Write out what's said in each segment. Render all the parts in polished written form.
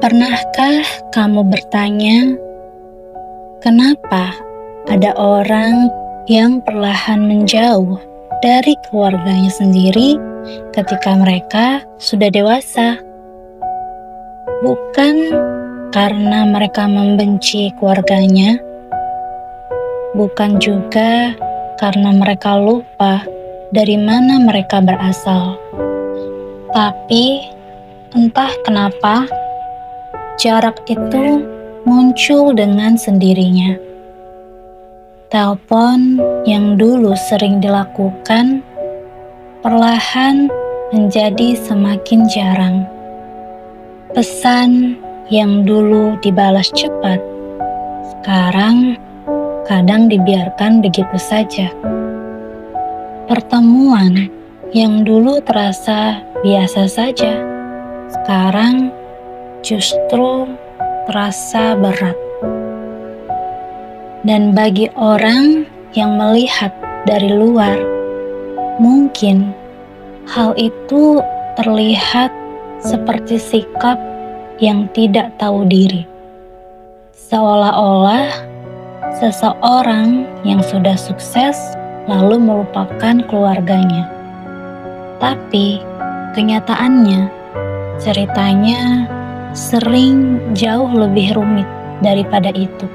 Pernahkah kamu bertanya, kenapa ada orang yang perlahan menjauh dari keluarganya sendiri ketika mereka sudah dewasa? Bukan karena mereka membenci keluarganya, bukan juga karena mereka lupa dari mana mereka berasal. Tapi entah kenapa jarak itu muncul dengan sendirinya. Telepon yang dulu sering dilakukan perlahan menjadi semakin jarang. Pesan yang dulu dibalas cepat, sekarang kadang dibiarkan begitu saja. Pertemuan yang dulu terasa biasa saja, sekarang justru terasa berat. Dan bagi orang yang melihat dari luar, mungkin hal itu terlihat seperti sikap yang tidak tahu diri. Seolah-olah seseorang yang sudah sukses lalu melupakan keluarganya. Tapi kenyataannya, ceritanya sering jauh lebih rumit daripada itu.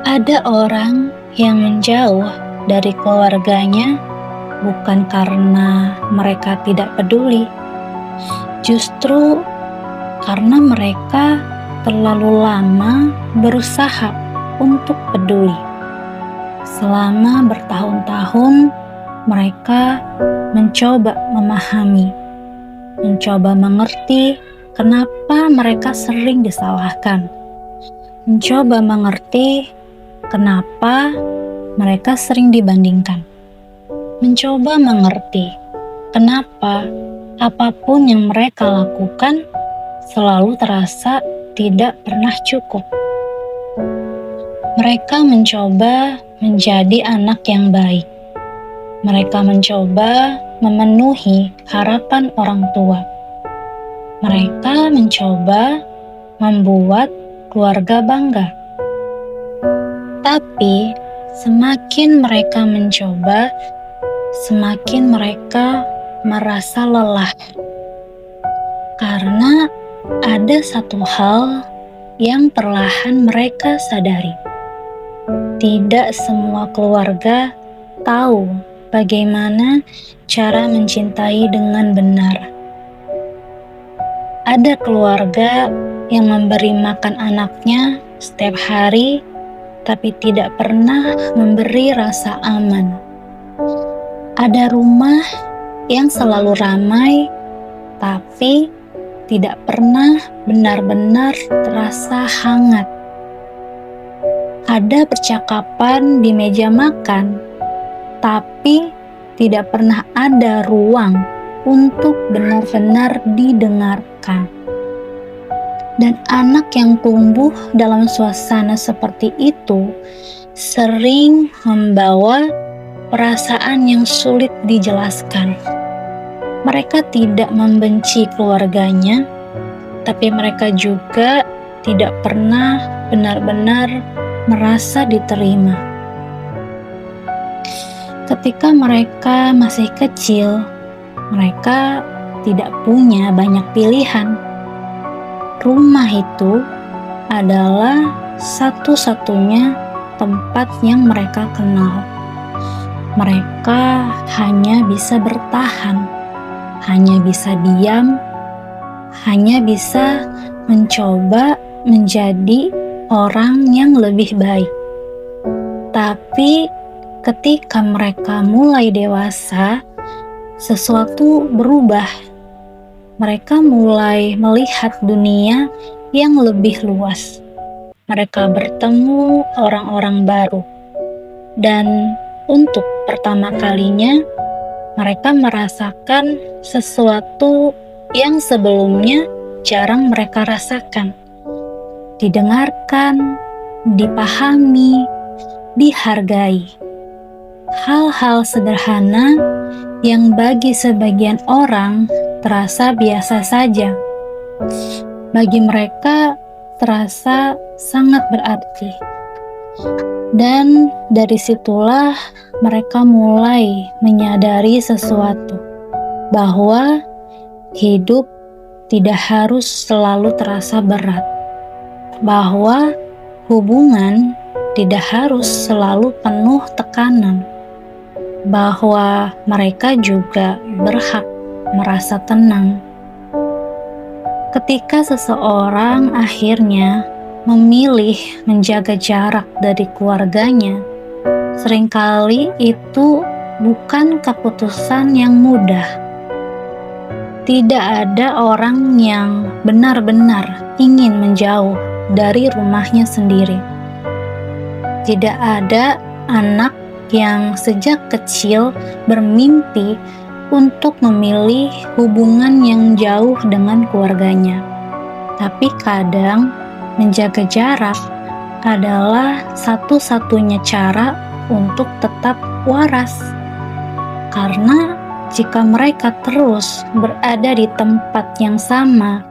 Ada orang yang menjauh dari keluarganya bukan karena mereka tidak peduli, justru karena mereka terlalu lama berusaha untuk peduli. Selama bertahun-tahun, mereka mencoba memahami, mencoba mengerti kenapa mereka sering disalahkan, mencoba mengerti kenapa mereka sering dibandingkan, mencoba mengerti kenapa apapun yang mereka lakukan selalu terasa tidak pernah cukup. Mereka mencoba menjadi anak yang baik. Mereka mencoba memenuhi harapan orang tua. Mereka mencoba membuat keluarga bangga. Tapi semakin mereka mencoba, semakin mereka merasa lelah. Karena ada satu hal yang perlahan mereka sadari. Tidak semua keluarga tahu bagaimana cara mencintai dengan benar. Ada keluarga yang memberi makan anaknya setiap hari, tapi tidak pernah memberi rasa aman. Ada rumah yang selalu ramai, tapi tidak pernah benar-benar terasa hangat. Ada percakapan di meja makan, tapi tidak pernah ada ruang untuk benar-benar didengarkan. Dan anak yang tumbuh dalam suasana seperti itu sering membawa perasaan yang sulit dijelaskan. Mereka tidak membenci keluarganya, tapi mereka juga tidak pernah benar-benar merasa diterima. Ketika mereka masih kecil, mereka tidak punya banyak pilihan. Rumah itu adalah satu-satunya tempat yang mereka kenal. Mereka hanya bisa bertahan, hanya bisa diam, hanya bisa mencoba menjadi orang yang lebih baik. Tapi ketika mereka mulai dewasa, sesuatu berubah. Mereka mulai melihat dunia yang lebih luas. Mereka bertemu orang-orang baru. Dan untuk pertama kalinya, mereka merasakan sesuatu yang sebelumnya jarang mereka rasakan. Didengarkan, dipahami, dihargai. Hal-hal sederhana yang bagi sebagian orang terasa biasa saja, Bagi mereka terasa sangat berarti. Dan dari situlah mereka mulai menyadari sesuatu, bahwa hidup tidak harus selalu terasa berat, bahwa hubungan tidak harus selalu penuh tekanan, bahwa mereka juga berhak merasa tenang. Ketika seseorang akhirnya memilih menjaga jarak dari keluarganya, seringkali itu bukan keputusan yang mudah. Tidak ada orang yang benar-benar ingin menjauh dari rumahnya sendiri. Tidak ada anak yang sejak kecil bermimpi untuk memilih hubungan yang jauh dengan keluarganya. Tapi kadang menjaga jarak adalah satu-satunya cara untuk tetap waras. Karena jika mereka terus berada di tempat yang sama,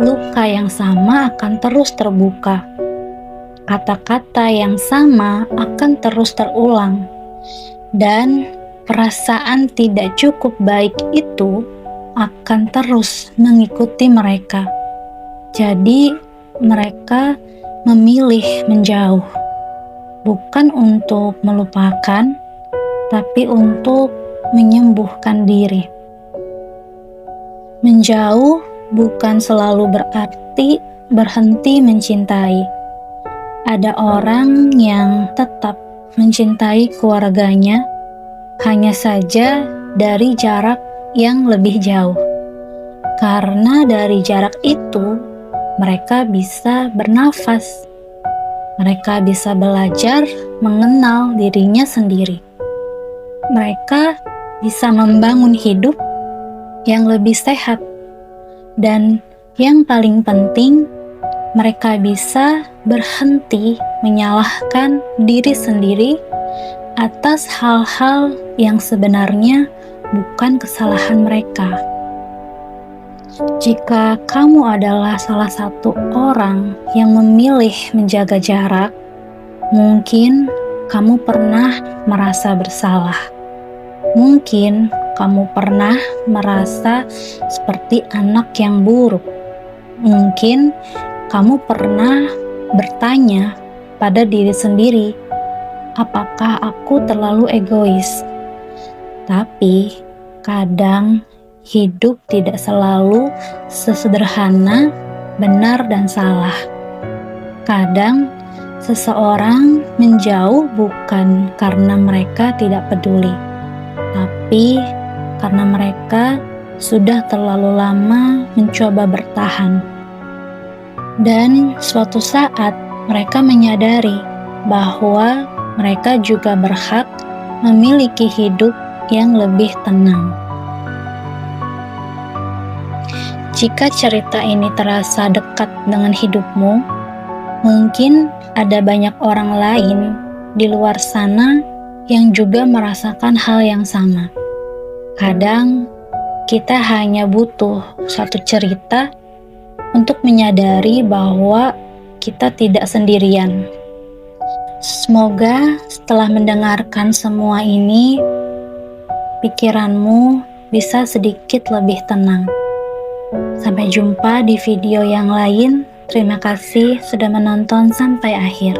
luka yang sama akan terus terbuka. Kata-kata yang sama akan terus terulang. Dan perasaan tidak cukup baik itu akan terus mengikuti mereka. Jadi, mereka memilih menjauh, bukan untuk melupakan, tapi untuk menyembuhkan diri. Menjauh bukan selalu berarti berhenti mencintai. Ada orang yang tetap mencintai keluarganya, hanya saja dari jarak yang lebih jauh. Karena dari jarak itu, mereka bisa bernafas. Mereka bisa belajar mengenal dirinya sendiri. Mereka bisa membangun hidup yang lebih sehat. Dan yang paling penting, mereka bisa berhenti menyalahkan diri sendiri atas hal-hal yang sebenarnya bukan kesalahan mereka. Jika kamu adalah salah satu orang yang memilih menjaga jarak, mungkin kamu pernah merasa bersalah. Mungkin kamu pernah merasa seperti anak yang buruk. Mungkin kamu pernah bertanya pada diri sendiri, apakah aku terlalu egois? Tapi kadang hidup tidak selalu sesederhana benar dan salah. Kadang seseorang menjauh bukan karena mereka tidak peduli, tapi karena mereka sudah terlalu lama mencoba bertahan. Dan suatu saat mereka menyadari bahwa mereka juga berhak memiliki hidup yang lebih tenang. Jika cerita ini terasa dekat dengan hidupmu, mungkin ada banyak orang lain di luar sana yang juga merasakan hal yang sama. Kadang kita hanya butuh satu cerita untuk menyadari bahwa kita tidak sendirian. Semoga setelah mendengarkan semua ini, pikiranmu bisa sedikit lebih tenang. Sampai jumpa di video yang lain. Terima kasih sudah menonton sampai akhir.